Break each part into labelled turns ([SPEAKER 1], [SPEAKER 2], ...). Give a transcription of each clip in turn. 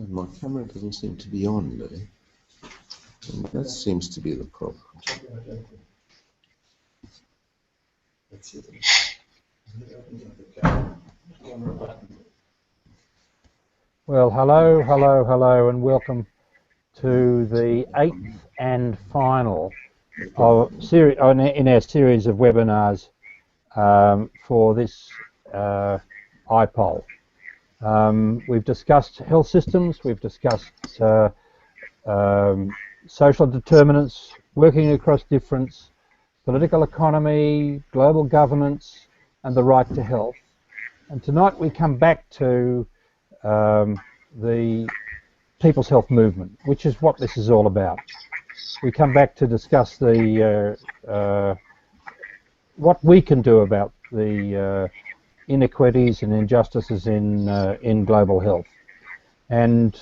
[SPEAKER 1] My camera doesn't seem to be on, Louis. And that seems to be the problem.
[SPEAKER 2] Well, hello, hello, hello, and welcome to the 8th and final of in our series of webinars for this IPOL. We've discussed health systems, we've discussed social determinants, working across difference, political economy, global governance, and the right to health. And tonight we come back to the People's Health Movement, which is what this is all about. We come back to discuss the what we can do about the inequities and injustices in global health, and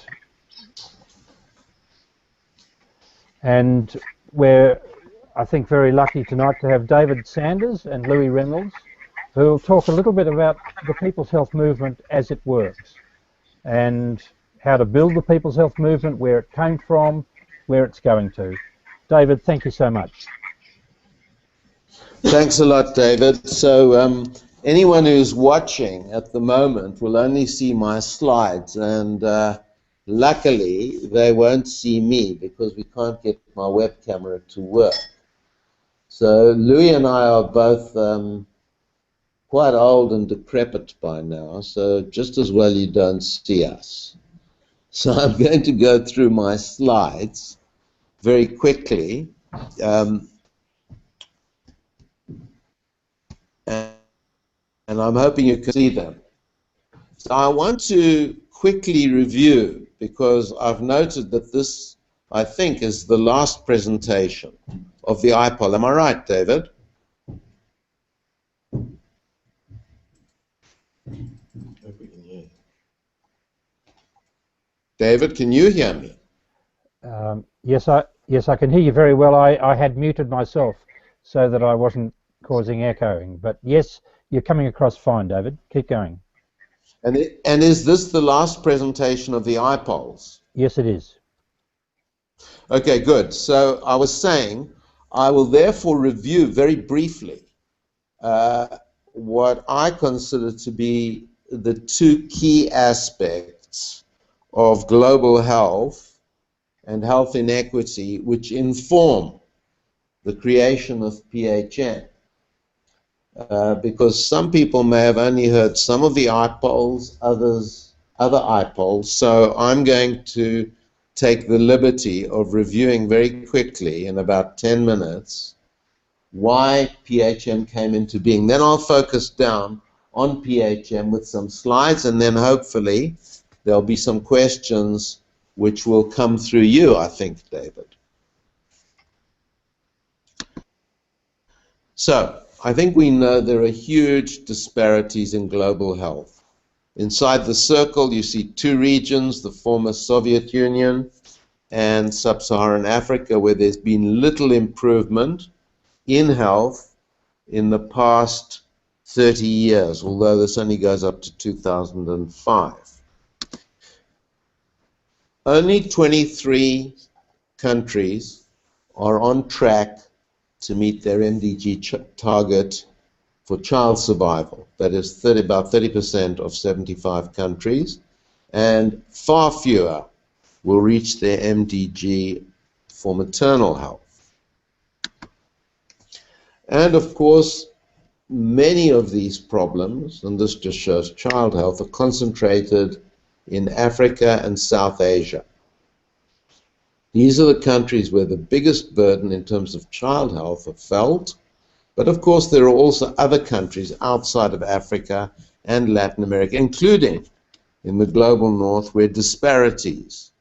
[SPEAKER 2] we're, I think, very lucky tonight to have David Sanders and Louis Reynolds, who will talk a little bit about the People's Health Movement as it works, and how to build the People's Health Movement, where it came from, where it's going to. David, thank you so much.
[SPEAKER 1] Thanks a lot, David. So anyone who's watching at the moment will only see my slides, and luckily they won't see me because we can't get my web camera to work. So Louis and I are both quite old and decrepit by now, so just as well you don't see us. So I'm going to go through my slides very quickly. And I'm hoping you can see them. So I want to quickly review, because I've noted that this, I think, is the last presentation of the IPOL. Am I right, David? David, can you hear me?
[SPEAKER 2] Yes, I can hear you very well. I had muted myself so that I wasn't causing echoing. But yes, you're coming across fine, David. Keep going.
[SPEAKER 1] And is this the last presentation of the IPOLs?
[SPEAKER 2] Yes, it is.
[SPEAKER 1] Okay, good. So I was saying, I will therefore review very briefly what I consider to be the two key aspects of global health and health inequity which inform the creation of PHM. Because some people may have only heard some of the IPOLs, other IPOLs, so I'm going to take the liberty of reviewing very quickly in about 10 minutes why PHM came into being. Then I'll focus down on PHM with some slides, and then hopefully there'll be some questions which will come through you, I think, David. So, I think we know there are huge disparities in global health. Inside the circle, you see two regions, the former Soviet Union and Sub-Saharan Africa, where there's been little improvement in health in the past 30 years, although this only goes up to 2005. Only 23 countries are on track to meet their MDG target for child survival. That is about 30% of 75 countries, and far fewer will reach their MDG for maternal health. And of course, many of these problems, and this just shows child health, are concentrated in Africa and South Asia. These are the countries where the biggest burden in terms of child health are felt, but of course there are also other countries outside of Africa and Latin America, including in the global north, where disparities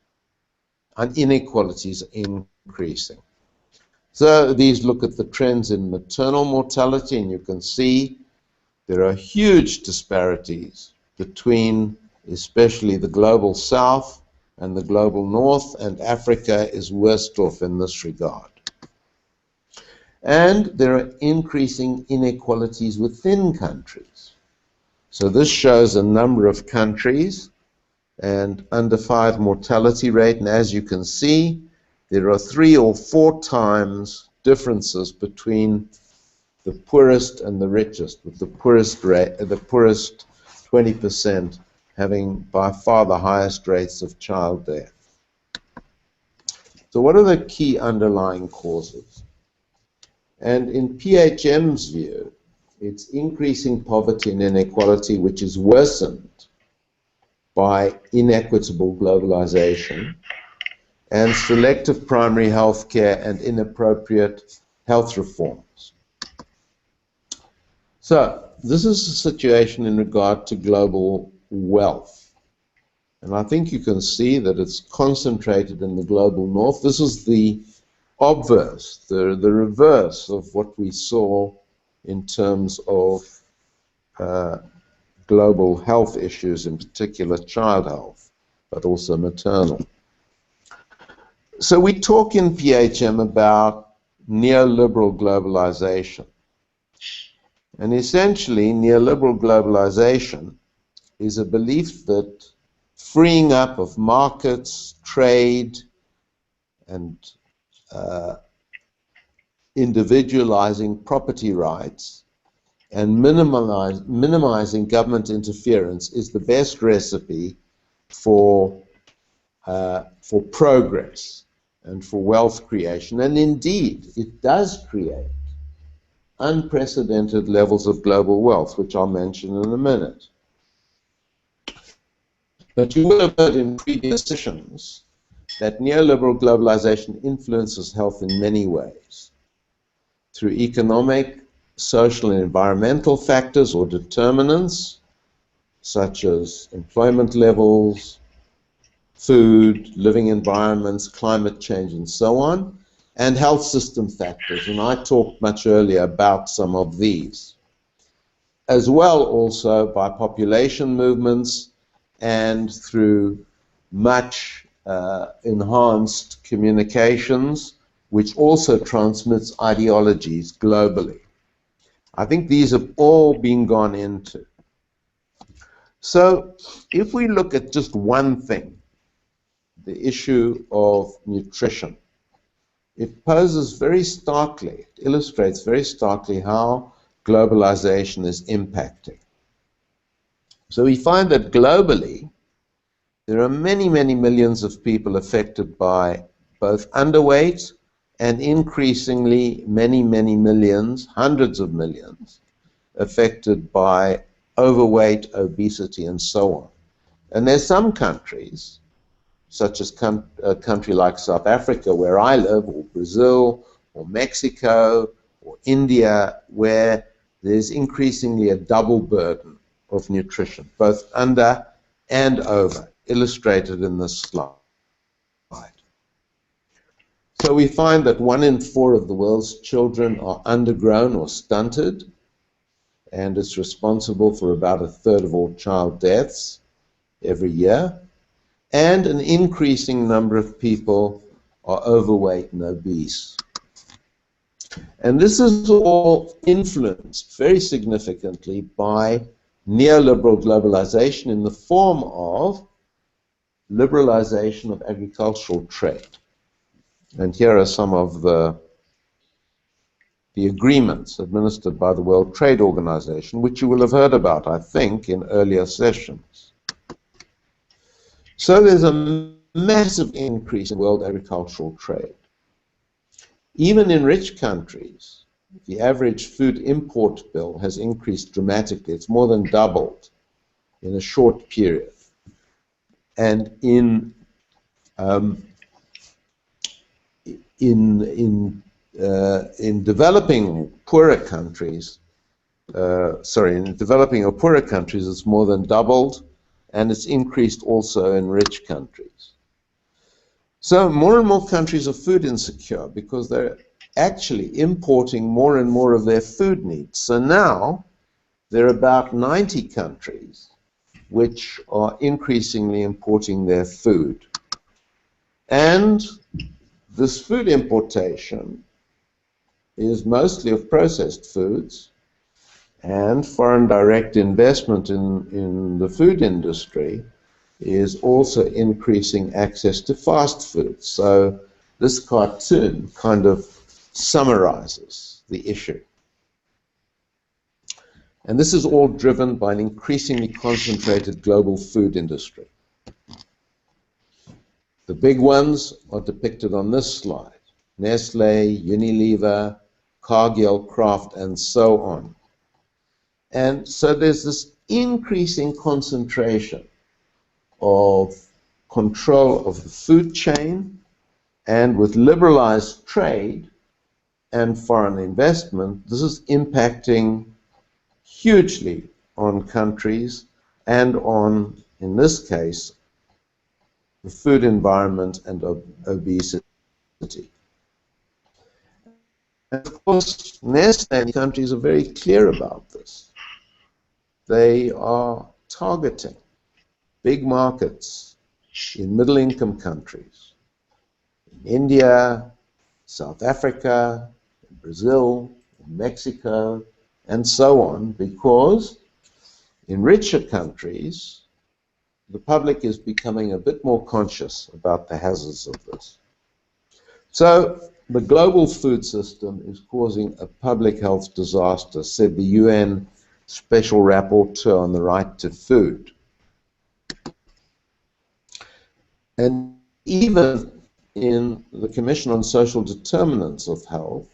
[SPEAKER 1] and inequalities are increasing. So these look at the trends in maternal mortality, and you can see there are huge disparities between especially the global south and the global north, and Africa is worst off in this regard. And there are increasing inequalities within countries. So this shows a number of countries and under 5 mortality rate. And as you can see, there are 3 or 4 times differences between the poorest and the richest, with the poorest 20% having by far the highest rates of child death. So what are the key underlying causes? And in PHM's view, it's increasing poverty and inequality, which is worsened by inequitable globalization and selective primary health care and inappropriate health reforms. So this is the situation in regard to global wealth. And I think you can see that it's concentrated in the global north. This is the obverse, the reverse of what we saw in terms of global health issues, in particular child health, but also maternal. So we talk in PHM about neoliberal globalization. And essentially, neoliberal globalization is a belief that freeing up of markets, trade, and individualizing property rights and minimizing government interference is the best recipe for progress and for wealth creation. And indeed, it does create unprecedented levels of global wealth, which I'll mention in a minute. But you will have heard in previous sessions that neoliberal globalization influences health in many ways, through economic, social, and environmental factors or determinants, such as employment levels, food, living environments, climate change, and so on, and health system factors. And I talked much earlier about some of these. As well also by population movements and through much enhanced communications, which also transmits ideologies globally. I think these have all been gone into. So if we look at just one thing, the issue of nutrition, it poses very starkly, it illustrates very starkly how globalization is impacting. So we find that globally, there are many, many millions of people affected by both underweight and increasingly many, many millions, hundreds of millions, affected by overweight, obesity, and so on. And there's some countries, such as a country like South Africa, where I live, or Brazil, or Mexico, or India, where there's increasingly a double burden of nutrition, both under and over, illustrated in this slide. So we find that 1 in 4 of the world's children are undergrown or stunted, and it's responsible for about 1/3 of all child deaths every year. And an increasing number of people are overweight and obese. And this is all influenced very significantly by neoliberal globalization in the form of liberalization of agricultural trade. And here are some of the agreements administered by the World Trade Organization, which you will have heard about, I think, in earlier sessions. So there's a massive increase in world agricultural trade. Even in rich countries, the average food import bill has increased dramatically. It's more than doubled in a short period. And in developing poorer countries, in developing or poorer countries, it's more than doubled, and it's increased also in rich countries. So more and more countries are food insecure because they're actually importing more and more of their food needs. So now there are about 90 countries which are increasingly importing their food. And this food importation is mostly of processed foods, and foreign direct investment in the food industry is also increasing access to fast food. So this cartoon kind of summarizes the issue. And this is all driven by an increasingly concentrated global food industry. The big ones are depicted on this slide: Nestle, Unilever, Cargill, Kraft, and so on. And so there's this increasing concentration of control of the food chain, and with liberalized trade and foreign investment, this is impacting hugely on countries and on, in this case, the food environment and obesity. And of course, Nestle countries are very clear about this. They are targeting big markets in middle-income countries, in India, South Africa, Brazil, Mexico, and so on, because in richer countries, the public is becoming a bit more conscious about the hazards of this. So the global food system is causing a public health disaster, said the UN Special Rapporteur on the Right to Food. And even in the Commission on Social Determinants of Health,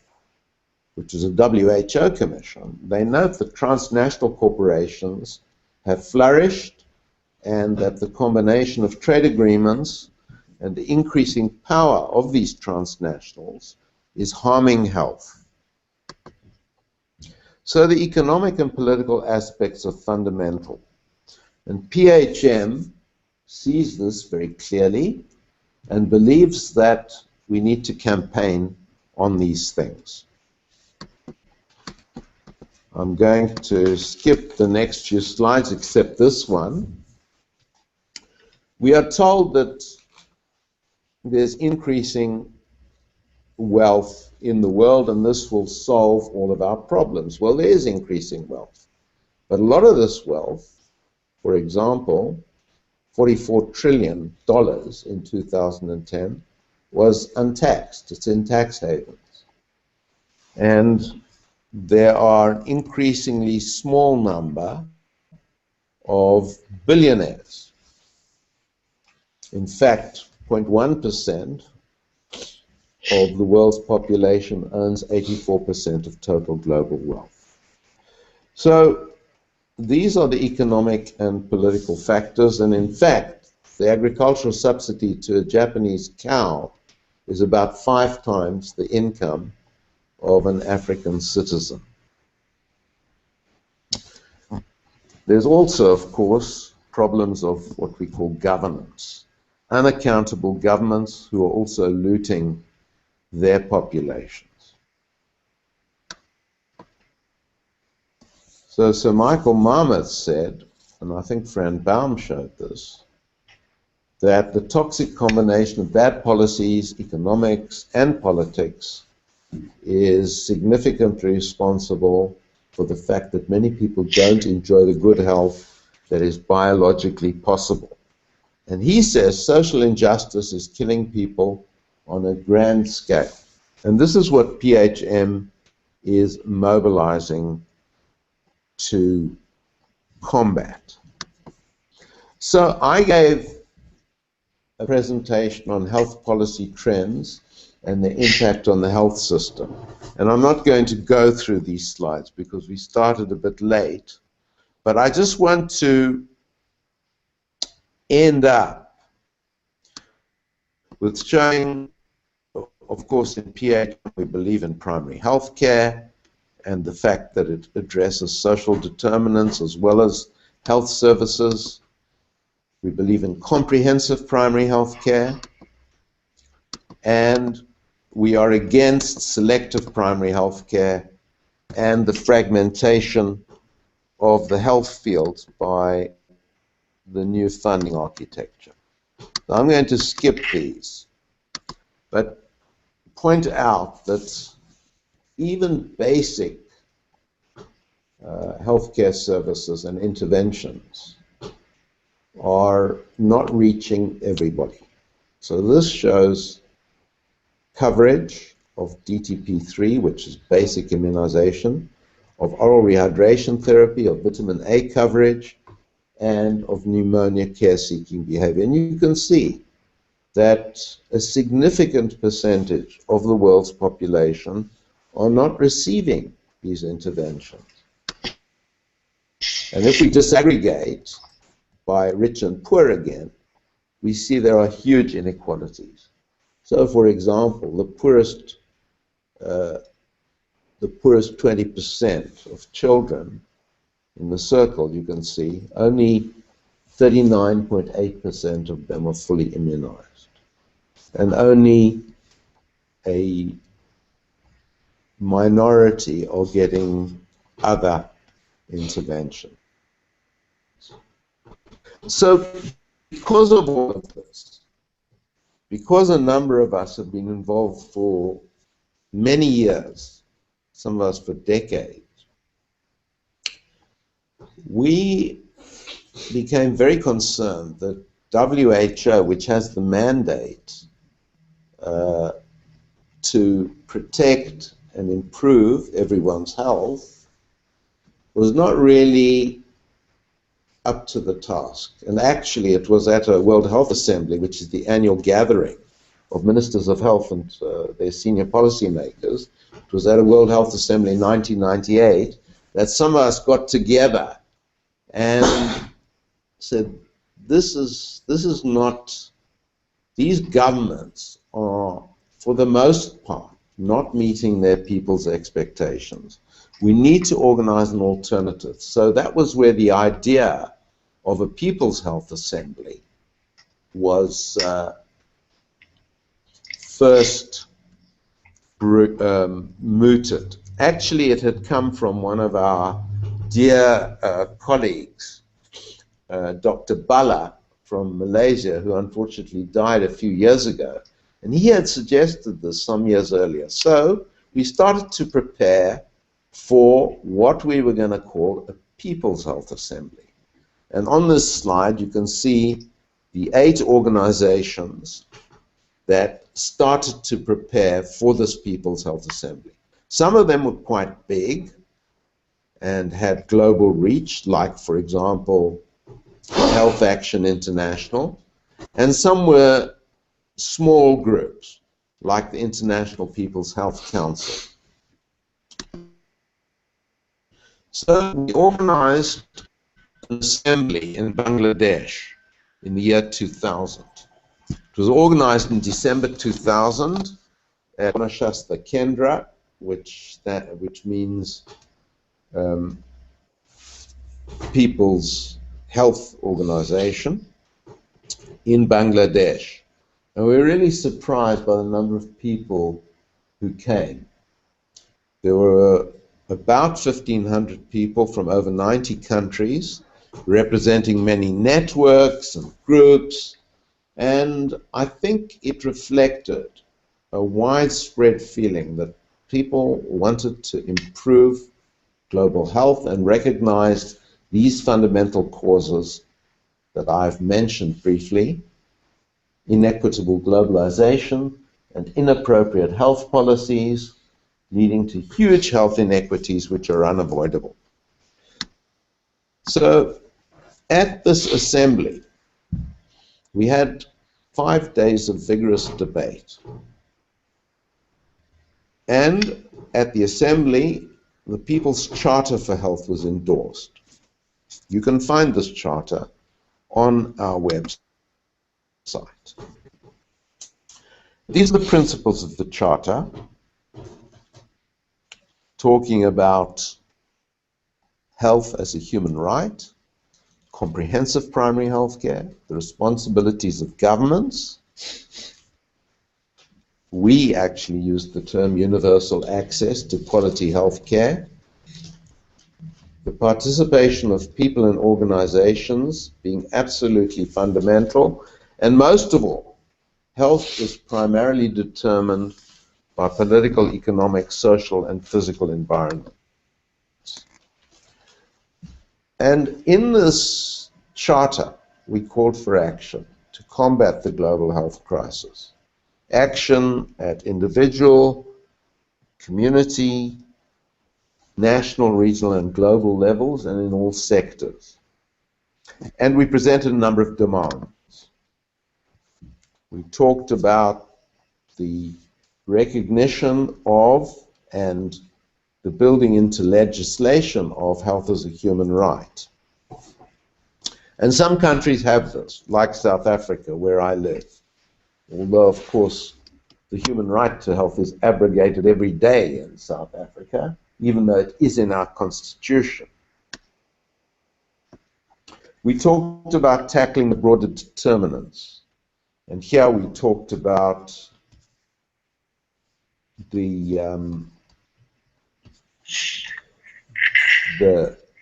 [SPEAKER 1] which is a WHO commission, they note that transnational corporations have flourished and that the combination of trade agreements and the increasing power of these transnationals is harming health. So the economic and political aspects are fundamental. And PHM sees this very clearly and believes that we need to campaign on these things. I'm going to skip the next few slides, except this one. We are told that there's increasing wealth in the world, and this will solve all of our problems. Well, there is increasing wealth. But a lot of this wealth, for example, $44 trillion in 2010, was untaxed. It's in tax havens. And there are an increasingly small number of billionaires. In fact, 0.1% of the world's population owns 84% of total global wealth. So these are the economic and political factors, and in fact, the agricultural subsidy to a Japanese cow is about 5 times the income of an African citizen. There's also, of course, problems of what we call governance. Unaccountable governments who are also looting their populations. So Sir Michael Marmot said, and I think Fran Baum showed this, that the toxic combination of bad policies, economics, and politics is significantly responsible for the fact that many people don't enjoy the good health that is biologically possible. And he says social injustice is killing people on a grand scale. And this is what PHM is mobilizing to combat. So I gave a presentation on health policy trends and the impact on the health system. And I'm not going to go through these slides because we started a bit late, but I just want to end up with showing, of course, in PHM we believe in primary health care and the fact that it addresses social determinants as well as health services. We believe in comprehensive primary health care, and we are against selective primary health care and the fragmentation of the health field by the new funding architecture. Now, I'm going to skip these, but point out that even basic healthcare services and interventions are not reaching everybody. So this shows coverage of DTP3, which is basic immunization, of oral rehydration therapy, of vitamin A coverage, and of pneumonia care-seeking behavior. And you can see that a significant percentage of the world's population are not receiving these interventions. And if we disaggregate by rich and poor again, we see there are huge inequalities. So, for example, the poorest 20% of children in the circle, you can see, only 39.8% of them are fully immunized. And only a minority are getting other intervention. So, because of all of this, because a number of us have been involved for many years, some of us for decades, we became very concerned that WHO, which has the mandate to protect and improve everyone's health, was not really up to the task. And actually, it was at a World Health Assembly, which is the annual gathering of ministers of health and their senior policymakers. It was at a World Health Assembly in 1998 that some of us got together and said, this is not, these governments are, for the most part, not meeting their people's expectations. We need to organize an alternative. So that was where the idea of a People's Health Assembly was first mooted. Actually, it had come from one of our dear colleagues, Dr. Bala from Malaysia, who unfortunately died a few years ago. And he had suggested this some years earlier. So we started to prepare for what we were going to call a People's Health Assembly. And on this slide, you can see the 8 organizations that started to prepare for this People's Health Assembly. Some of them were quite big and had global reach, like, for example, Health Action International, and some were small groups, like the International People's Health Council. So we organized an assembly in Bangladesh in the year 2000. It was organized in December 2000 at Shasta Kendra, which means People's Health Organization in Bangladesh. And we were really surprised by the number of people who came. There were about 1,500 people from over 90 countries, representing many networks and groups, and I think it reflected a widespread feeling that people wanted to improve global health and recognized these fundamental causes that I've mentioned briefly: inequitable globalization and inappropriate health policies, leading to huge health inequities which are unavoidable. So at this assembly, we had 5 days of vigorous debate. And at the assembly, the People's Charter for Health was endorsed. You can find this charter on our website. These are the principles of the charter, talking about health as a human right, comprehensive primary health care, the responsibilities of governments. We actually use the term universal access to quality health care, the participation of people and organizations being absolutely fundamental, and most of all, health is primarily determined by political, economic, social, and physical environment. And in this charter, we called for action to combat the global health crisis. Action at individual, community, national, regional, and global levels, and in all sectors. And we presented a number of demands. We talked about the recognition of and the building into legislation of health as a human right. And some countries have this, like South Africa, where I live. Although, of course, the human right to health is abrogated every day in South Africa, even though it is in our constitution. We talked about tackling the broader determinants. And here we talked about the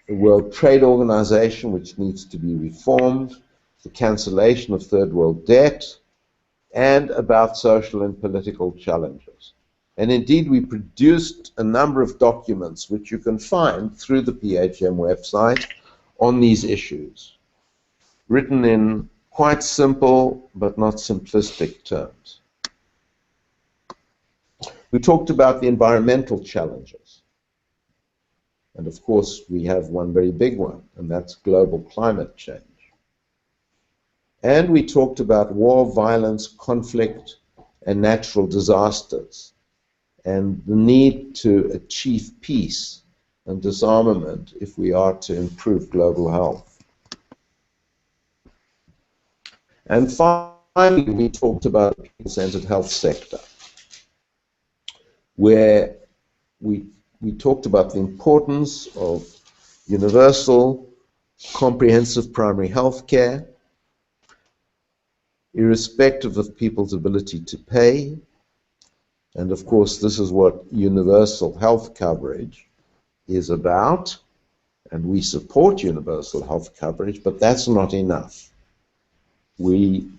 [SPEAKER 1] World Trade Organization, which needs to be reformed, the cancellation of third world debt, and about social and political challenges. And indeed, we produced a number of documents which you can find through the PHM website on these issues, written in quite simple but not simplistic terms. We talked about the environmental challenges. And of course, we have one very big one, and that's global climate change. And we talked about war, violence, conflict, and natural disasters, and the need to achieve peace and disarmament if we are to improve global health. And finally, we talked about the people-centered health sector, where we talked about the importance of universal, comprehensive primary health care, irrespective of people's ability to pay. And of course, this is what universal health coverage is about, and we support universal health coverage, but that's not enough. We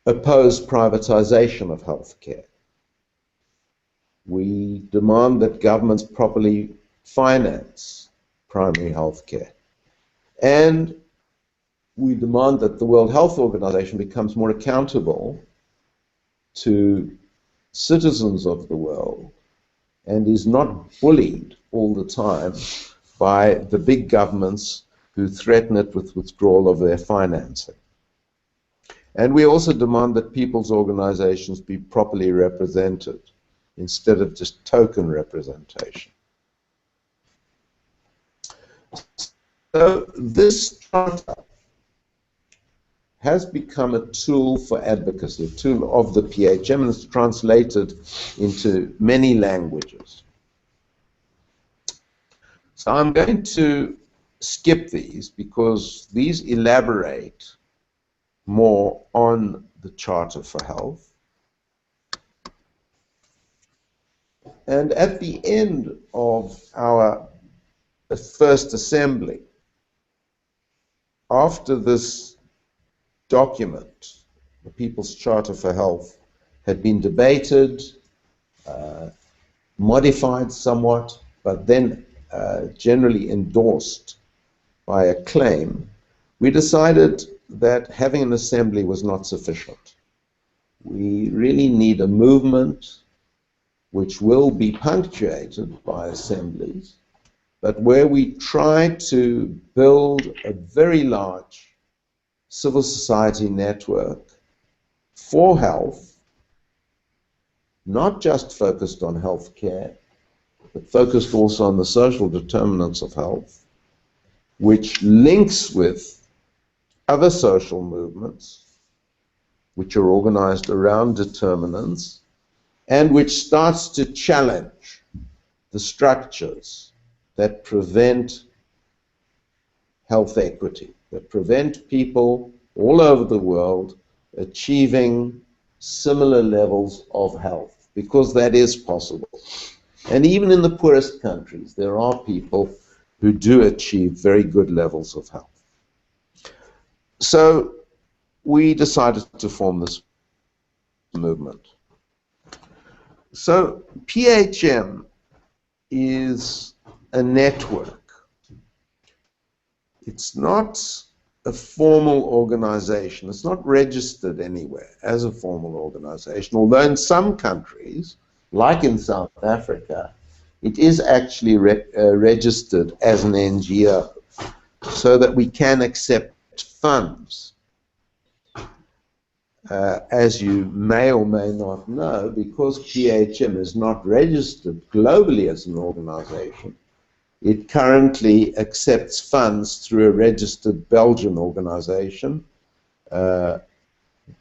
[SPEAKER 1] oppose privatization of health care. We demand that governments properly finance primary health care. And we demand that the World Health Organization becomes more accountable to citizens of the world and is not bullied all the time by the big governments who threaten it with withdrawal of their financing. And we also demand that people's organizations be properly represented instead of just token representation. So this charter has become a tool for advocacy, a tool of the PHM, and it's translated into many languages. So I'm going to skip these because these elaborate more on the Charter for Health. And at the end of our first assembly, after this document, the People's Charter for Health, had been debated, modified somewhat, but then generally endorsed by acclaim, we decided that having an assembly was not sufficient. We really need a movement which will be punctuated by assemblies, but where we try to build a very large civil society network for health, not just focused on health care, but focused also on the social determinants of health, which links with other social movements which are organized around determinants, and which starts to challenge the structures that prevent health equity, that prevent people all over the world achieving similar levels of health, because that is possible. And even in the poorest countries, there are people who do achieve very good levels of health. So we decided to form this movement. So PHM is a network. It's not a formal organization. It's not registered anywhere as a formal organization, although in some countries, like in South Africa, it is actually registered as an NGO so that we can accept funds. As you may or may not know, because PHM is not registered globally as an organization, it currently accepts funds through a registered Belgian organization,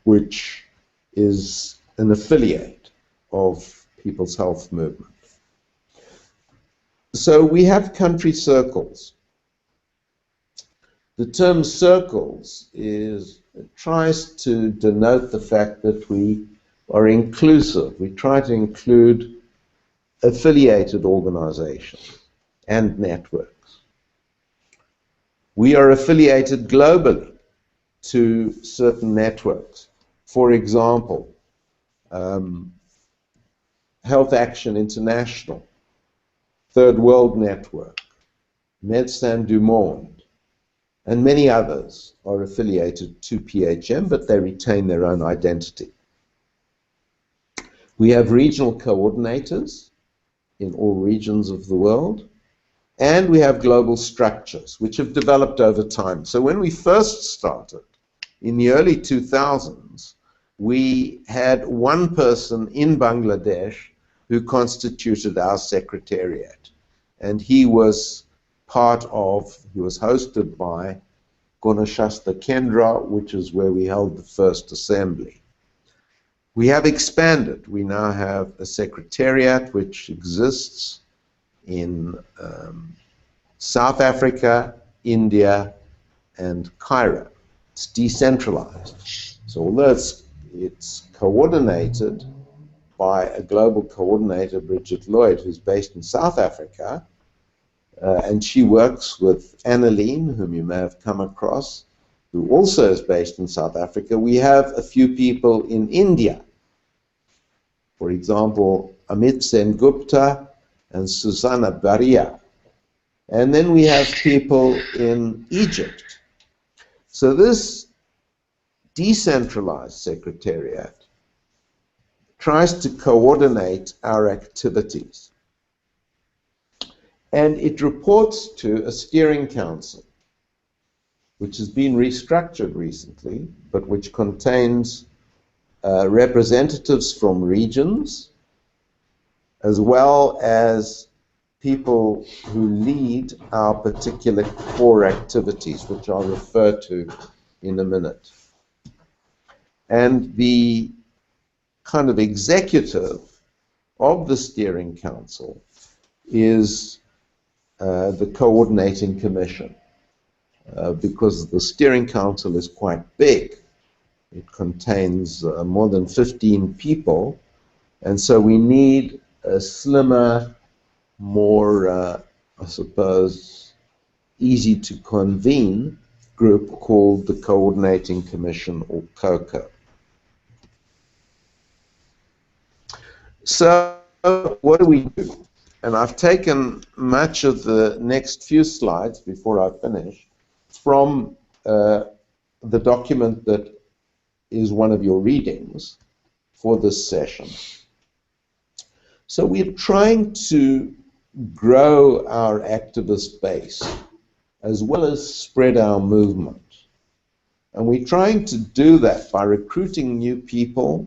[SPEAKER 1] which is an affiliate of People's Health Movement. So we have country circles. The term circles tries to denote the fact that we are inclusive. We try to include affiliated organizations and networks. We are affiliated globally to certain networks. For example, Health Action International, Third World Network, Médecins du Monde, and many others are affiliated to PHM, but they retain their own identity. We have regional coordinators in all regions of the world, and we have global structures, which have developed over time. So when we first started, in the early 2000s, we had one person in Bangladesh who constituted our secretariat, and he was hosted by Gunashasta Kendra, which is where we held the first assembly. We have expanded. We now have a secretariat which exists in South Africa, India, and Cairo. It's decentralized. So although it's coordinated by a global coordinator, Bridget Lloyd, who's based in South Africa, and she works with Annaline, whom you may have come across, who also is based in South Africa. We have a few people in India. For example, Amit Sen Gupta and Susanna Baria. And then we have people in Egypt. So this decentralized secretariat tries to coordinate our activities. And it reports to a steering council, which has been restructured recently, but which contains representatives from regions, as well as people who lead our particular core activities, which I'll refer to in a minute. And the kind of executive of the steering council is the coordinating commission, because the steering council is quite big. It contains more than 15 people, and so we need a slimmer, more, I suppose, easy to convene group called the Coordinating Commission, or COCO. So what do we do? And I've taken much of the next few slides before I finish from the document that is one of your readings for this session. So we're trying to grow our activist base as well as spread our movement. And we're trying to do that by recruiting new people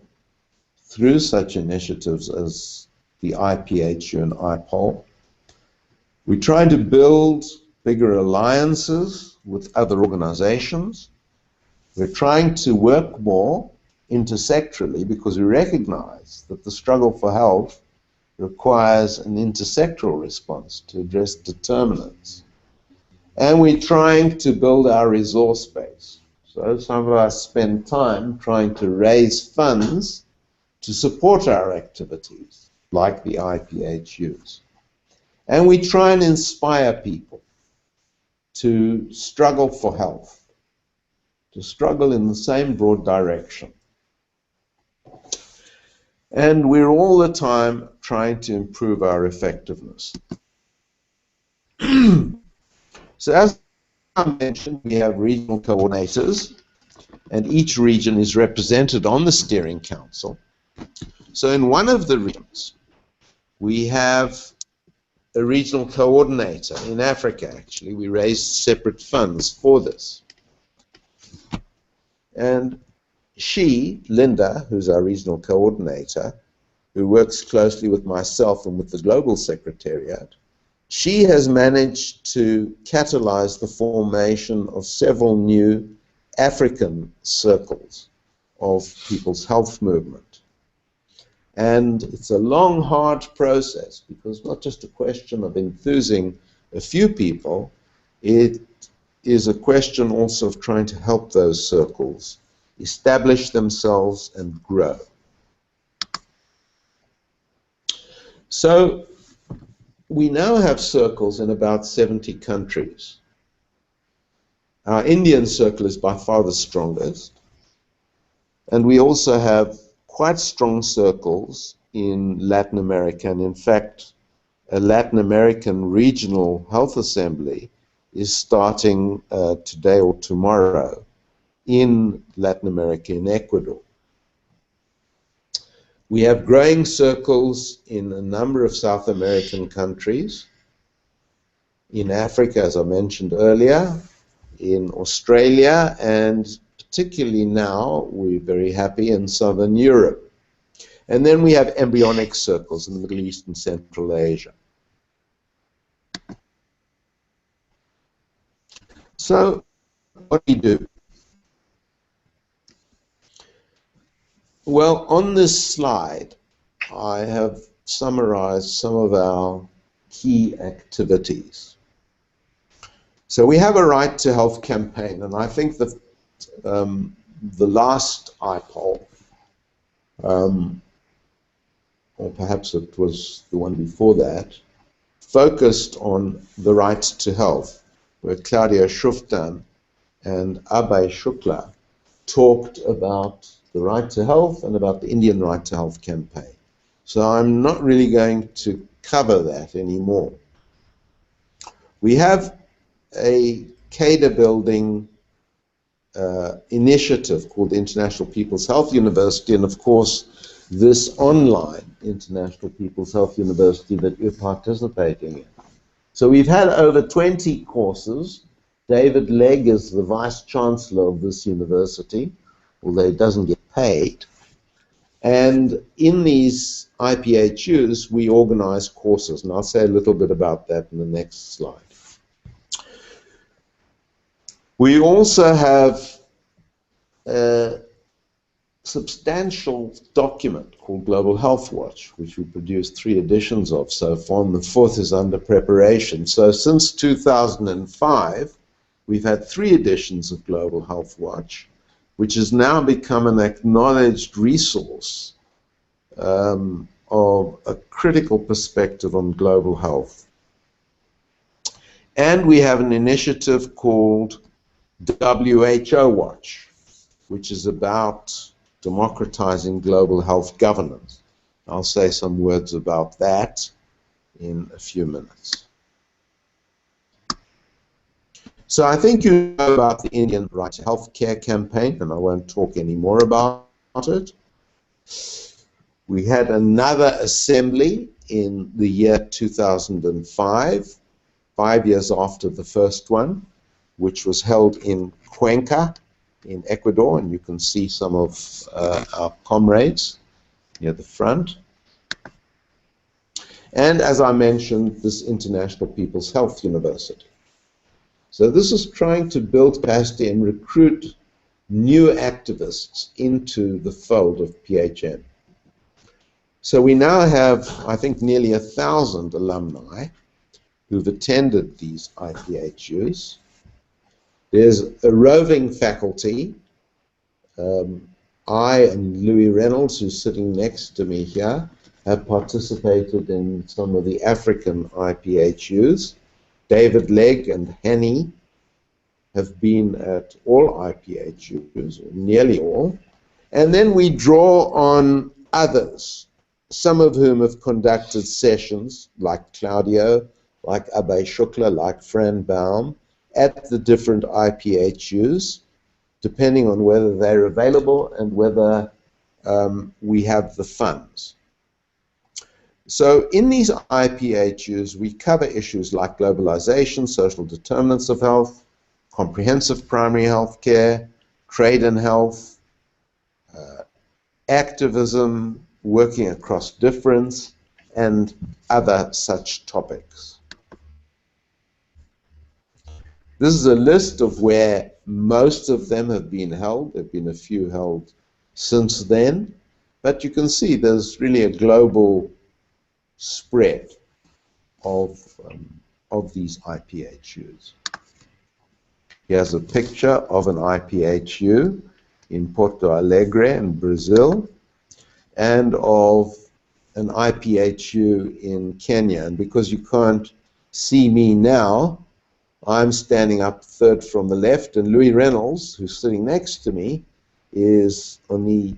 [SPEAKER 1] through such initiatives as the IPHU and IPOL. We're trying to build bigger alliances with other organizations. We're trying to work more intersectorally because we recognize that the struggle for health requires an intersectoral response to address determinants. And we're trying to build our resource base. So some of us spend time trying to raise funds to support our activities, like the IPHUs. And we try and inspire people to struggle for health, to struggle in the same broad direction. And we're all the time trying to improve our effectiveness. So as I mentioned, we have regional coordinators, and each region is represented on the steering council. So in one of the regions, we have a regional coordinator in Africa, actually. We raised separate funds for this. And she, Linda, who's our regional coordinator, who works closely with myself and with the Global Secretariat, she has managed to catalyze the formation of several new African circles of people's health movement. And it's a long, hard process, because it's not just a question of enthusing a few people, it is a question also of trying to help those circles establish themselves and grow. So we now have circles in about 70 countries. Our Indian circle is by far the strongest, and we also have quite strong circles in Latin America, and in fact a Latin American regional health assembly is starting today or tomorrow in Latin America, in Ecuador. We have growing circles in a number of South American countries, in Africa, as I mentioned earlier, in Australia, and particularly now, we're very happy, in Southern Europe. And then we have embryonic circles in the Middle East and Central Asia. So, what do we do? Well, on this slide, I have summarized some of our key activities. So we have a Right to Health campaign, and I think that the last IPOL, or perhaps it was the one before that, focused on the right to health, where Claudia Shuftan and Abhay Shukla talked about the right to health and about the Indian Right to Health campaign. So I'm not really going to cover that anymore. We have a cadre building initiative called the International People's Health University, and of course this online International People's Health University that you're participating in. So we've had over 20 courses. David Legg is the Vice Chancellor of this university, although he doesn't get paid. And in these IPHUs, we organize courses, and I'll say a little bit about that in the next slide. We also have a substantial document called Global Health Watch, which we produced 3 editions of so far, and the 4th is under preparation. So since 2005, we've had 3 editions of Global Health Watch, which has now become an acknowledged resource of a critical perspective on global health. And we have an initiative called WHO Watch, which is about democratizing global health governance. I'll say some words about that in a few minutes. So I think you know about the Indian Right to Health Care campaign, and I won't talk any more about it. We had another assembly in the year 2005, 5 years after the first one, which was held in Cuenca in Ecuador, and you can see some of our comrades near the front. And as I mentioned, this International People's Health University. So this is trying to build capacity and recruit new activists into the fold of PHM. So we now have, I think, nearly 1,000 alumni who've attended these IPHUs. There's a roving faculty. I and Louis Reynolds, who's sitting next to me here, have participated in some of the African IPHUs. David Legg and Henny have been at all IPHUs, or nearly all. And then we draw on others, some of whom have conducted sessions, like Claudio, like Abhay Shukla, like Fran Baum, at the different IPHUs, depending on whether they're available and whether we have the funds. So in these IPHUs, we cover issues like globalization, social determinants of health, comprehensive primary health care, trade and health, activism, working across difference, and other such topics. This is a list of where most of them have been held. There have been a few held since then, but you can see there's really a global spread of these IPHUs. Here's a picture of an IPHU in Porto Alegre in Brazil, and of an IPHU in Kenya. And because you can't see me now, I'm standing up third from the left, and Louis Reynolds, who's sitting next to me, is on the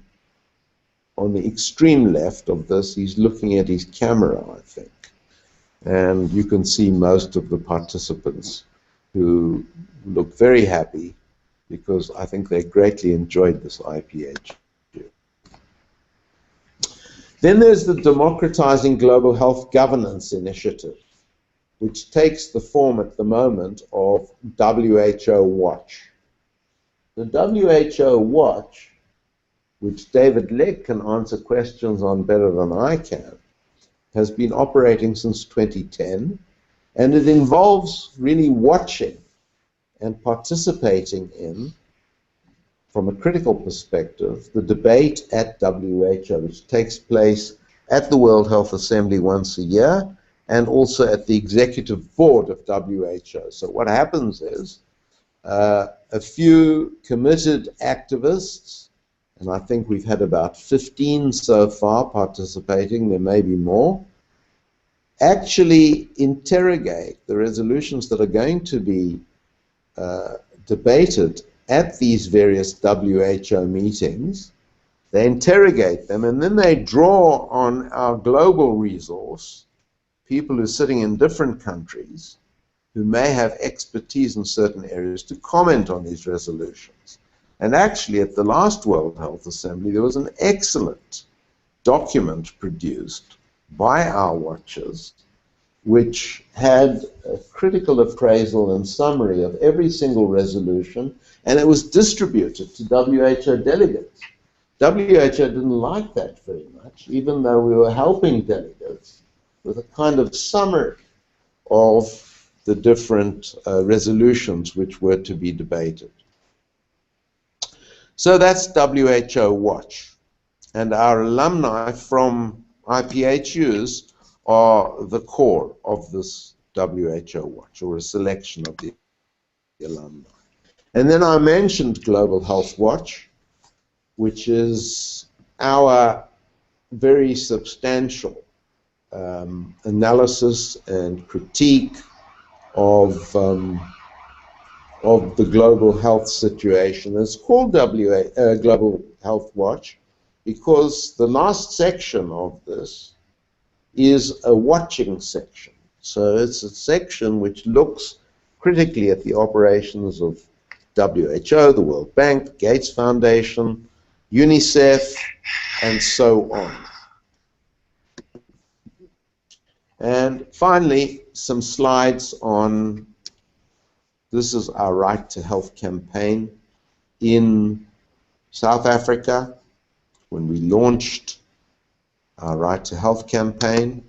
[SPEAKER 1] extreme left of this. He's looking at his camera, I think. And you can see most of the participants who look very happy because I think they greatly enjoyed this IPHU. Then there's the Democratizing Global Health Governance Initiative, which takes the form at the moment of WHO Watch. The WHO Watch, which David Legg can answer questions on better than I can, has been operating since 2010, and it involves really watching and participating in, from a critical perspective, the debate at WHO, which takes place at the World Health Assembly once a year, and also at the executive board of WHO. So what happens is a few committed activists, and I think we've had about 15 so far participating, there may be more, actually interrogate the resolutions that are going to be debated at these various WHO meetings. They interrogate them, and then they draw on our global resource, people who are sitting in different countries who may have expertise in certain areas, to comment on these resolutions. And actually, at the last World Health Assembly, there was an excellent document produced by our watchers, which had a critical appraisal and summary of every single resolution, and it was distributed to WHO delegates. WHO didn't like that very much, even though we were helping delegates with a kind of summary of the different resolutions which were to be debated. So that's WHO Watch. And our alumni from IPHUs are the core of this WHO Watch, or a selection of the alumni. And then I mentioned Global Health Watch, which is our very substantial analysis and critique of the global health situation. It's called Global Health Watch because the last section of this is a watching section. So it's a section which looks critically at the operations of WHO, the World Bank, the Gates Foundation, UNICEF, and so on. And finally, some slides on, this is our Right to Health campaign in South Africa. When we launched our Right to Health campaign,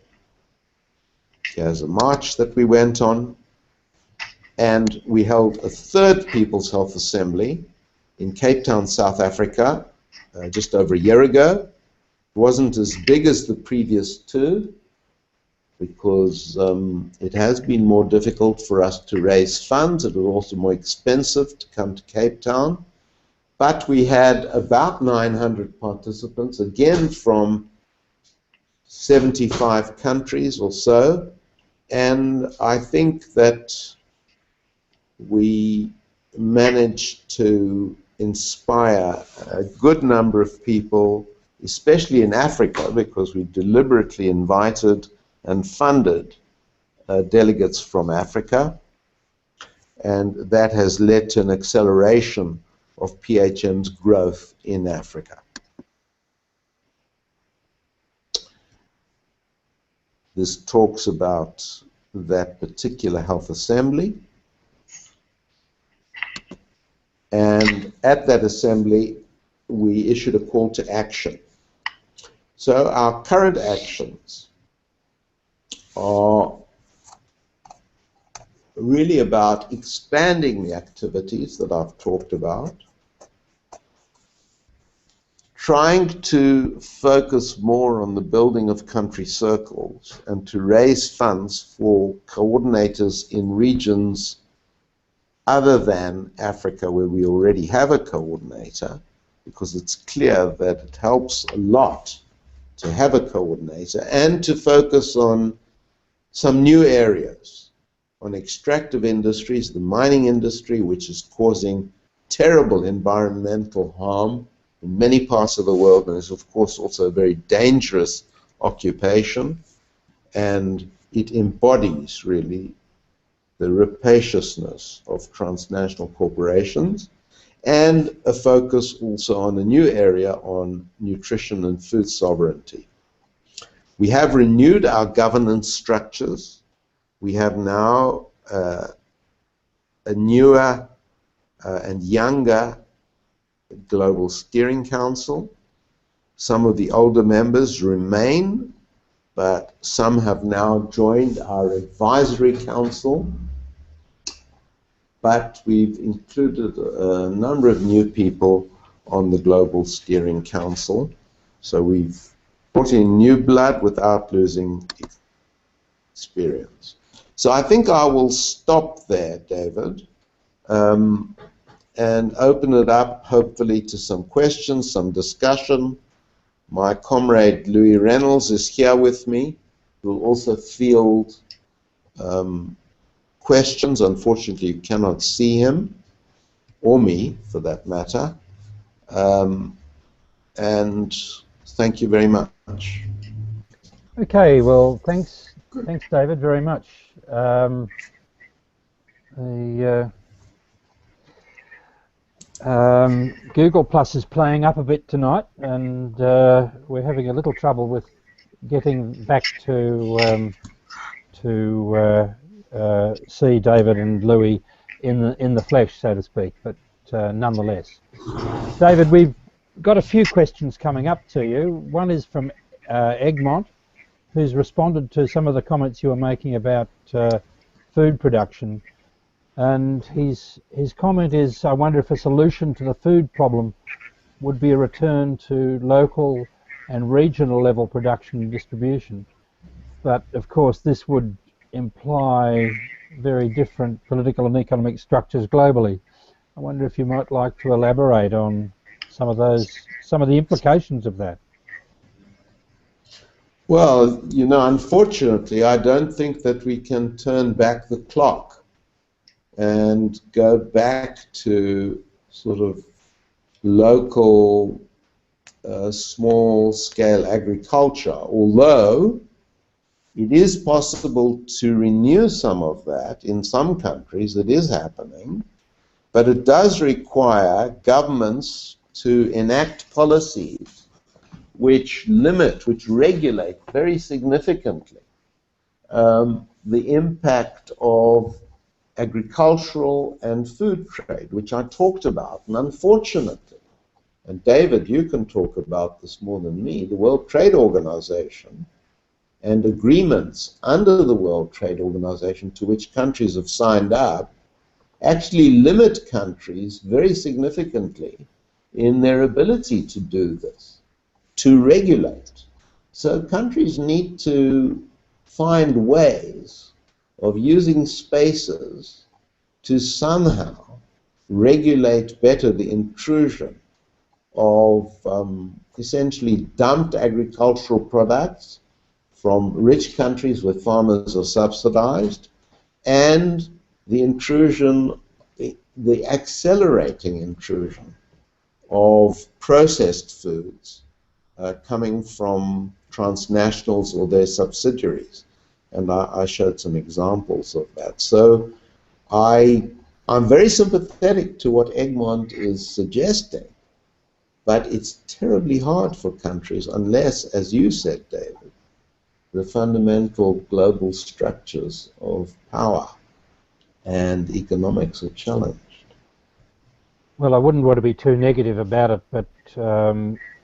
[SPEAKER 1] here's a march that we went on, and we held a third People's Health Assembly in Cape Town, South Africa, just over a year ago. It wasn't as big as the previous two, because it has been more difficult for us to raise funds. It was also more expensive to come to Cape Town. But we had about 900 participants, again from 75 countries or so. And I think that we managed to inspire a good number of people, especially in Africa, because we deliberately invited and funded delegates from Africa. and that has led to an acceleration of PHM's growth in Africa. This talks about that particular health assembly, and at that assembly we issued a call to action. So our current actions are really about expanding the activities that I've talked about, trying to focus more on the building of country circles and to raise funds for coordinators in regions other than Africa where we already have a coordinator, because it's clear that it helps a lot to have a coordinator, and to focus on some new areas, on extractive industries, the mining industry, which is causing terrible environmental harm in many parts of the world, and is of course also a very dangerous occupation, and it embodies really the rapaciousness of transnational corporations, and a focus also on a new area on nutrition and food sovereignty. We have renewed our governance structures. We have now a newer and younger Global Steering Council. Some of the older members remain, but some have now joined our advisory council. But we've included a number of new people on the Global Steering Council. So we've brought in new blood without losing experience. So I think I will stop there, David, and open it up, hopefully, to some questions, some discussion. My comrade Louis Reynolds is here with me. We'll also field questions. Unfortunately, you cannot see him, or me, for that matter. And thank you very much.
[SPEAKER 2] Okay, well, thanks, David, very much. Google Plus is playing up a bit tonight, and we're having a little trouble with getting back to see David and Louis in the flesh, so to speak. But nonetheless, David, we've got a few questions coming up to you. One is from Egmont, who's responded to some of the comments you were making about food production. And his comment is, I wonder if a solution to the food problem would be a return to local and regional level production and distribution. But of course this would imply very different political and economic structures globally. I wonder if you might like to elaborate on some of the implications of that.
[SPEAKER 1] Well, you know, unfortunately, I don't think that we can turn back the clock and go back to sort of local, small-scale agriculture, although it is possible to renew some of that. In some countries it is happening, but it does require governments to enact policies which limit, which regulate very significantly the impact of agricultural and food trade, which I talked about. And unfortunately, and David, you can talk about this more than me, the World Trade Organization and agreements under the World Trade Organization to which countries have signed up actually limit countries very significantly in their ability to do this, to regulate. So countries need to find ways of using spaces to somehow regulate better the intrusion of essentially dumped agricultural products from rich countries where farmers are subsidized, and the intrusion, the accelerating intrusion of processed foods coming from transnationals or their subsidiaries. And I showed some examples of that. So I I'm very sympathetic to what Egmont is suggesting, but it's terribly hard for countries unless, as you said, David, the fundamental global structures of power and economics are challenged.
[SPEAKER 2] Well, I wouldn't want to be too negative about it, but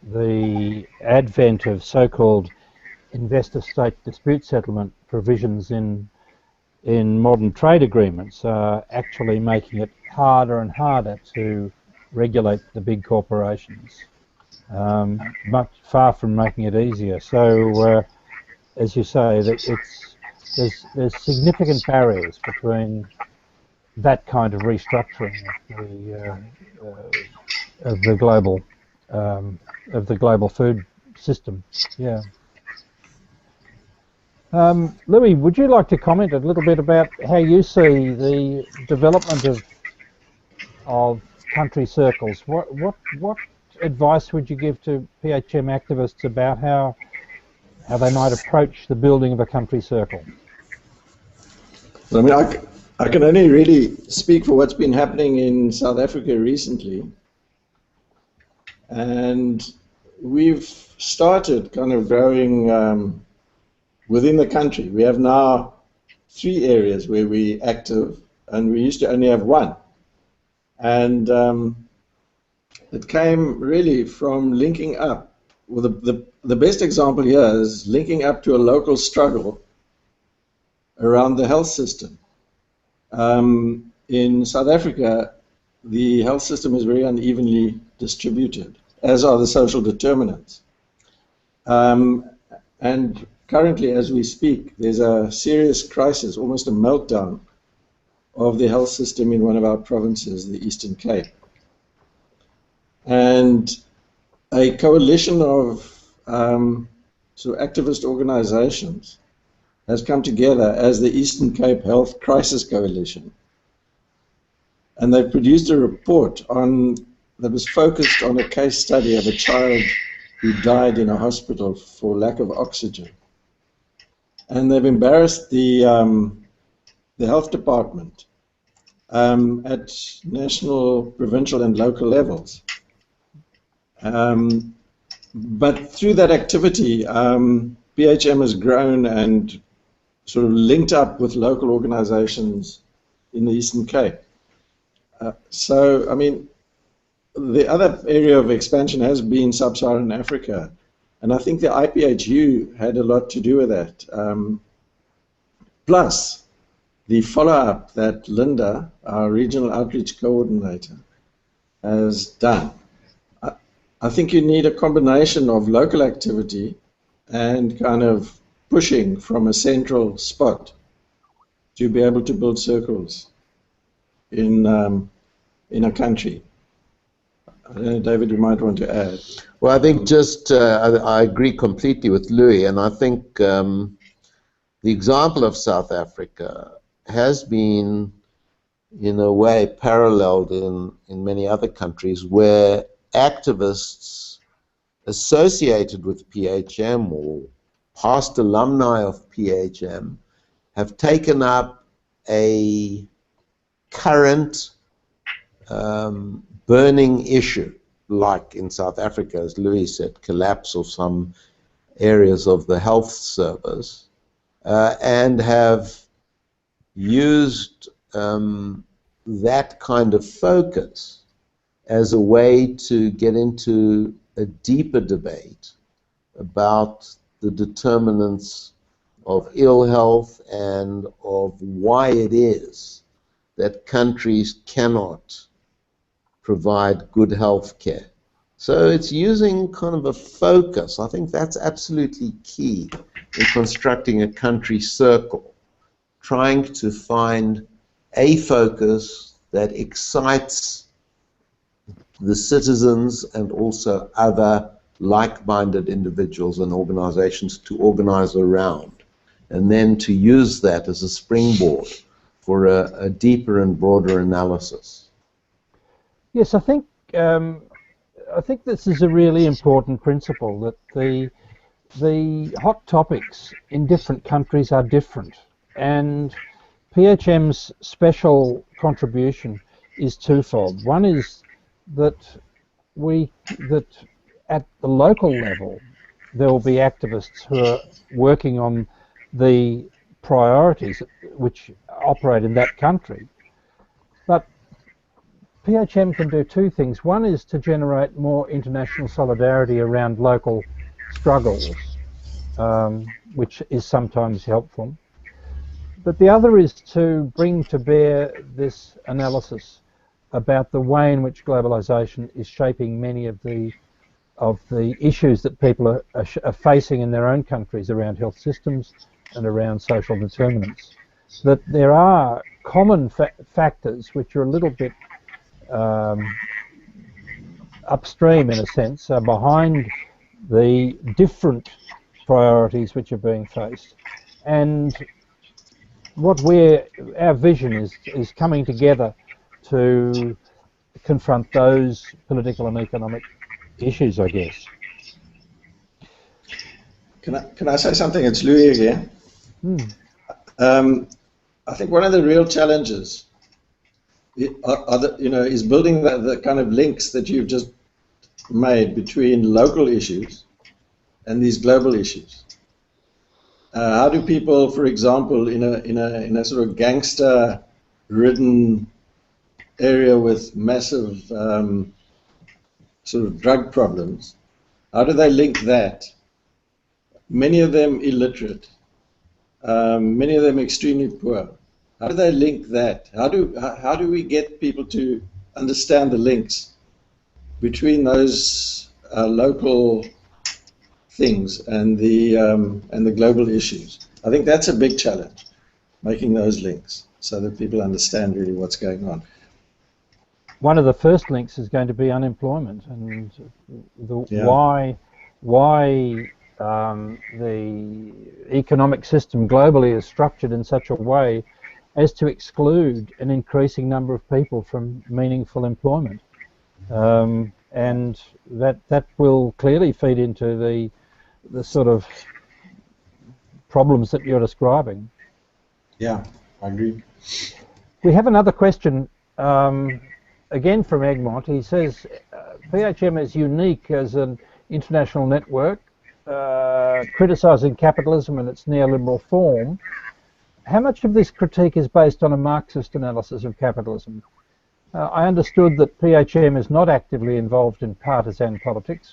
[SPEAKER 2] the advent of so-called investor-state dispute settlement provisions in modern trade agreements are actually making it harder and harder to regulate the big corporations, but far from making it easier. So, as you say, that there's significant barriers between that kind of restructuring of the global food system. Yeah. Louis, would you like to comment a little bit about how you see the development of country circles? What advice would you give to PHM activists about how they might approach the building of a country circle?
[SPEAKER 3] I mean, I can only really speak for what's been happening in South Africa recently. And we've started kind of growing within the country. We have now 3 areas where we're active, and we used to only have 1. And it came really from linking up. Well, the best example here is linking up to a local struggle around the health system. In South Africa, the health system is very unevenly distributed, as are the social determinants. And currently, as we speak, there's a serious crisis, almost a meltdown of the health system in one of our provinces, the Eastern Cape. And a coalition of sort of activist organizations has come together as the Eastern Cape Health Crisis Coalition. And they've produced a report that was focused on a case study of a child who died in a hospital for lack of oxygen. And they've embarrassed the health department at national, provincial, and local levels. But through that activity, PHM has grown and sort of linked up with local organizations in the Eastern Cape. So, I mean, the other area of expansion has been Sub-Saharan Africa, and I think the IPHU had a lot to do with that. Plus, the follow-up that Linda, our regional outreach coordinator, has done. I think you need a combination of local activity and kind of pushing from a central spot to be able to build circles in a country. I don't know, David, you might want to add.
[SPEAKER 1] Well, I think just, I agree completely with Louis, and I think the example of South Africa has been, in a way, paralleled in many other countries where activists associated with PHM or past alumni of PHM have taken up a current burning issue, like in South Africa, as Louis said, collapse of some areas of the health service, and have used that kind of focus as a way to get into a deeper debate about the determinants of ill health and of why it is that countries cannot provide good health care. So it's using kind of a focus. I think that's absolutely key in constructing a country circle, trying to find a focus that excites the citizens and also other like-minded individuals and organizations to organize around, and then to use that as a springboard for a deeper and broader analysis.
[SPEAKER 2] Yes, I think this is a really important principle, that the hot topics in different countries are different, and PHM's special contribution is twofold. One is that at the local level there will be activists who are working on the priorities which operate in that country. But PHM can do two things. One is to generate more international solidarity around local struggles, which is sometimes helpful. But the other is to bring to bear this analysis about the way in which globalization is shaping many of the issues that people are facing in their own countries around health systems and around social determinants. That there are common factors which are a little bit upstream, in a sense, behind the different priorities which are being faced. And what our vision is coming together to confront those political and economic issues, I guess.
[SPEAKER 3] Can I say something? It's Louis here. I think one of the real challenges is building the kind of links that you've just made between local issues and these global issues. How do people, for example, in a sort of gangster-ridden area with massive sort of drug problems, how do they link that? Many of them illiterate, many of them extremely poor. How do they link that? How do we get people to understand the links between those local things and the global issues? I think that's a big challenge, making those links so that people understand really what's going on.
[SPEAKER 2] One of the first links is going to be unemployment and why the economic system globally is structured in such a way as to exclude an increasing number of people from meaningful employment. And that will clearly feed into the sort of problems that you're describing.
[SPEAKER 3] Yeah, I agree.
[SPEAKER 2] We have another question, again from Egmont. He says, PHM is unique as an international network, criticising capitalism in its neoliberal form. How much of this critique is based on a Marxist analysis of capitalism? I understood that PHM is not actively involved in partisan politics.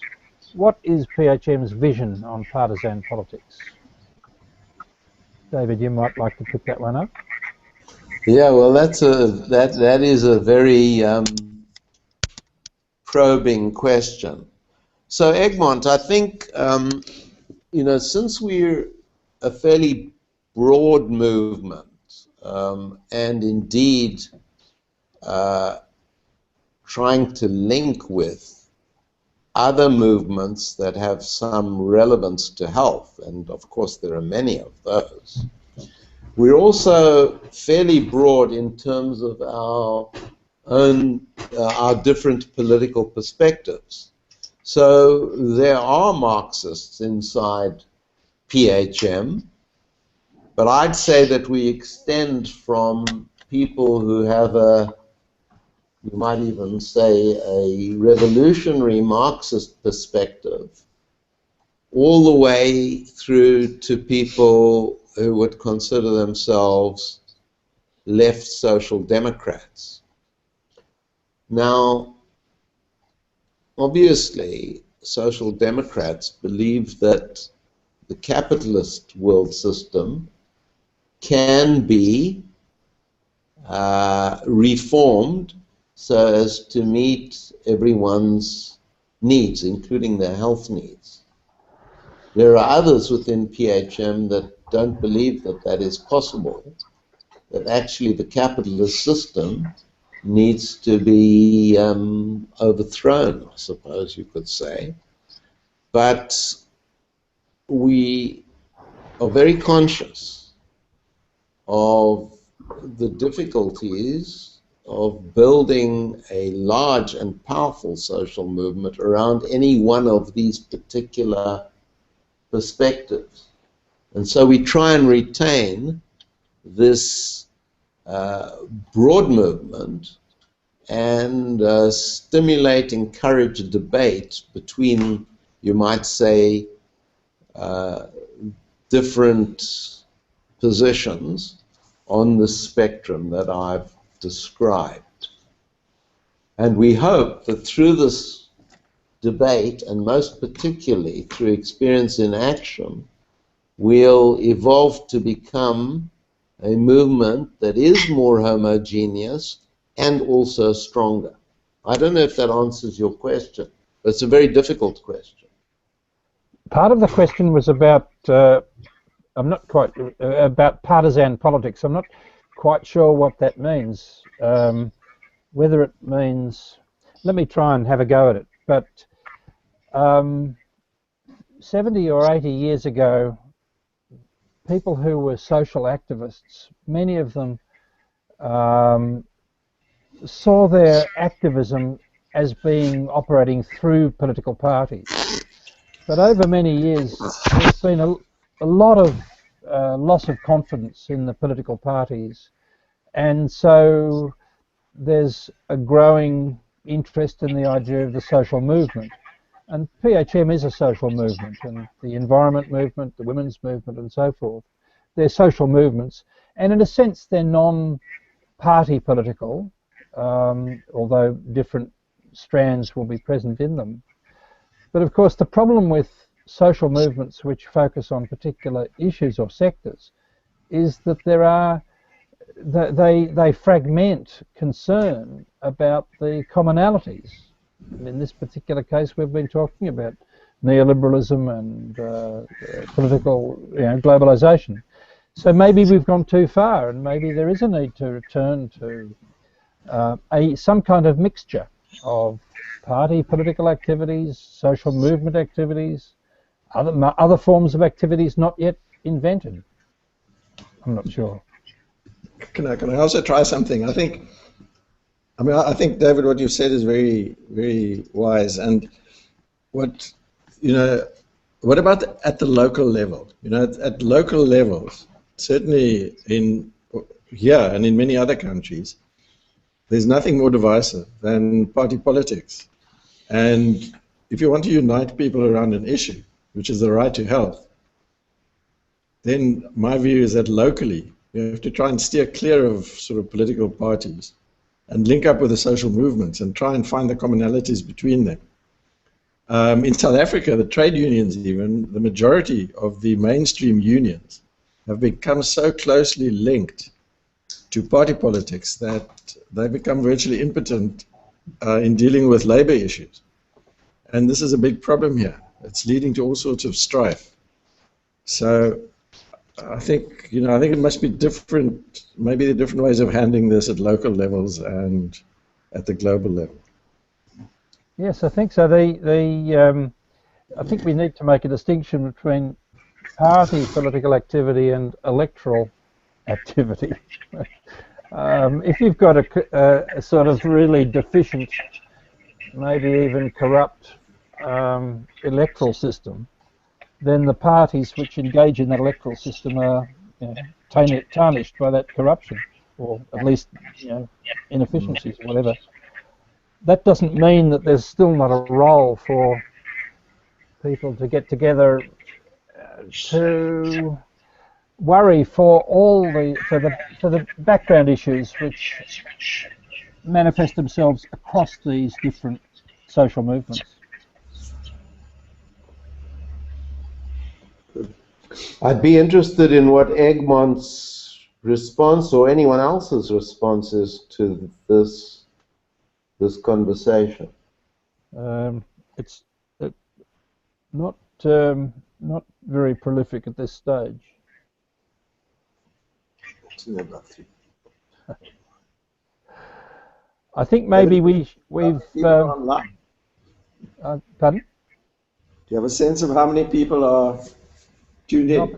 [SPEAKER 2] What is PHM's vision on partisan politics? David, you might like to pick that one up.
[SPEAKER 1] Yeah, well, that is a very probing question. So, Egmont, I think since we're a fairly broad movement, and indeed trying to link with other movements that have some relevance to health, and of course there are many of those. We're also fairly broad in terms of our different political perspectives. So there are Marxists inside PHM, but I'd say that we extend from people who have you might even say, a revolutionary Marxist perspective, all the way through to people who would consider themselves left social democrats. Now, obviously, social democrats believe that the capitalist world system can be reformed so as to meet everyone's needs, including their health needs. There are others within PHM that don't believe that that is possible, that actually the capitalist system needs to be overthrown, I suppose you could say. But we are very conscious of the difficulties of building a large and powerful social movement around any one of these particular perspectives. And so we try and retain this broad movement and stimulate, encourage debate between, you might say, different positions on the spectrum that I've described. And we hope that through this debate, and most particularly through experience in action, we'll evolve to become a movement that is more homogeneous and also stronger. I don't know if that answers your question, but it's a very difficult question.
[SPEAKER 2] Part of the question was about, I'm not quite, about partisan politics. I'm not quite sure what that means. Whether it means, let me try and have a go at it, but 70 or 80 years ago, people who were social activists, many of them saw their activism as being operating through political parties. But over many years, there's been a lot of loss of confidence in the political parties, and so there's a growing interest in the idea of the social movement. And PHM is a social movement, and the environment movement, the women's movement, and so forth. They're social movements, and in a sense they're non-party political, although different strands will be present in them. But of course the problem with social movements which focus on particular issues or sectors is that there are, they fragment concern about the commonalities. In this particular case, we've been talking about neoliberalism and political, globalization. So maybe we've gone too far, and maybe there is a need to return to some kind of mixture of party political activities, social movement activities, other forms of activities not yet invented. I'm not sure.
[SPEAKER 3] Can I also try something? I think, David, what you said is very, very wise. And what about at the local level? At local levels, certainly in here and in many other countries, there's nothing more divisive than party politics. And if you want to unite people around an issue, which is the right to health, then my view is that locally, you have to try and steer clear of sort of political parties and link up with the social movements and try and find the commonalities between them. In South Africa, the trade unions even, the majority of the mainstream unions have become so closely linked to party politics that they become virtually impotent in dealing with labor issues. And this is a big problem here. It's leading to all sorts of strife. So I think, it must be different, maybe the different ways of handling this at local levels and at the global level.
[SPEAKER 2] Yes, I think so. I think we need to make a distinction between party political activity and electoral activity. If you've got a sort of really deficient, maybe even corrupt electoral system, then the parties which engage in that electoral system are tarnished by that corruption, or at least inefficiencies, or whatever. That doesn't mean that there's still not a role for people to get together to worry for the background issues which manifest themselves across these different social movements.
[SPEAKER 1] I'd be interested in what Egmont's response or anyone else's response is to this conversation.
[SPEAKER 2] It's not very prolific at this stage. I think maybe we've
[SPEAKER 3] online.
[SPEAKER 2] Pardon?
[SPEAKER 3] Do you have a sense of how many people are tuned in?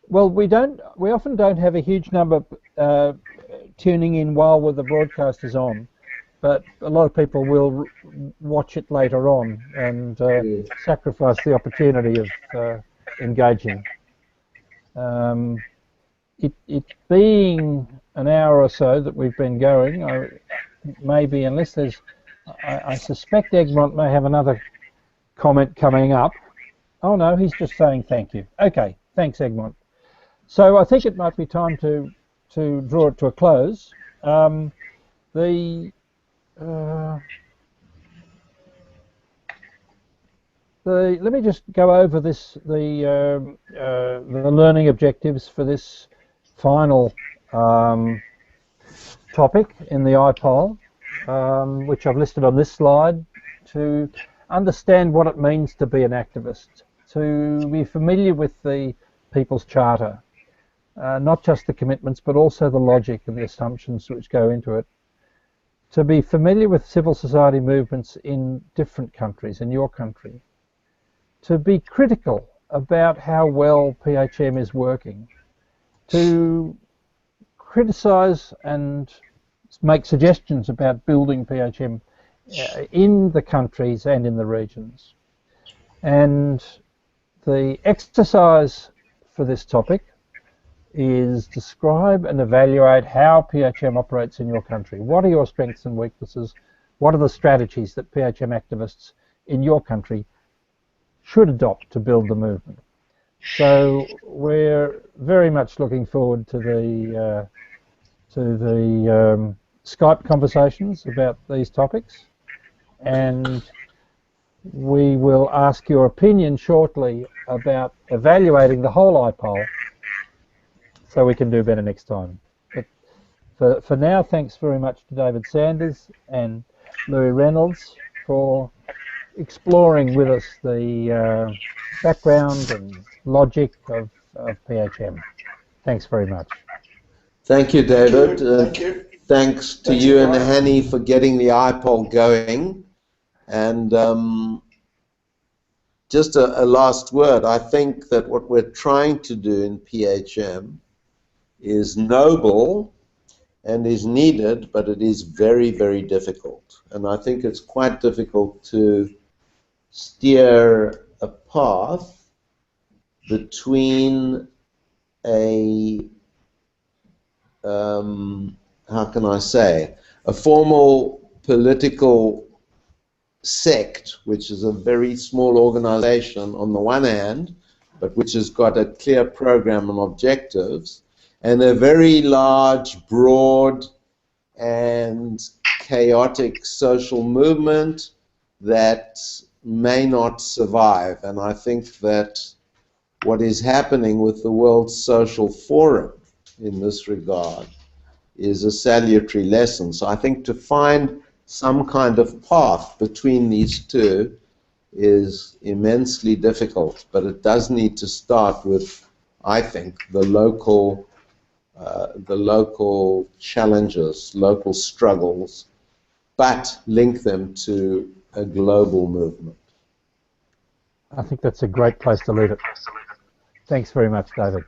[SPEAKER 2] Well, we often don't have a huge number tuning in while the broadcast is on, but a lot of people will watch it later on and sacrifice the opportunity of engaging. It being an hour or so that we've been going, maybe, unless there's, I suspect Egmont may have another comment coming up. Oh no, he's just saying thank you. Okay, thanks Egmont. So I think it might be time to draw it to a close. Let me just go over this, the learning objectives for this final topic in the IPOL, which I've listed on this slide, to understand what it means to be an activist, to be familiar with the People's Charter, not just the commitments but also the logic and the assumptions which go into it, to be familiar with civil society movements in different countries, in your country, to be critical about how well PHM is working, to criticise and make suggestions about building PHM in the countries and in the regions. And the exercise for this topic is describe and evaluate how PHM operates in your country. What are your strengths and weaknesses? What are the strategies that PHM activists in your country should adopt to build the movement? So we're very much looking forward to the Skype conversations about these topics, and we will ask your opinion shortly about evaluating the whole IPOL so we can do better next time. But for now, thanks very much to David Sanders and Louis Reynolds for exploring with us the background and logic of PHM. Thanks very much.
[SPEAKER 1] Thank you, David. Thanks to you and Hanny for getting the IPOL going. And just a last word. I think that what we're trying to do in PHM is noble and is needed, but it is very, very difficult. And I think it's quite difficult to steer a path between a, how can I say, a formal political sect, which is a very small organization on the one hand, but which has got a clear program and objectives, and a very large, broad, and chaotic social movement that may not survive. And I think that what is happening with the World Social Forum in this regard is a salutary lesson. So I think to find some kind of path between these two is immensely difficult, but it does need to start with, I think, the local challenges, local struggles, but link them to a global movement.
[SPEAKER 2] I think that's a great place to leave it. Thanks very much, David.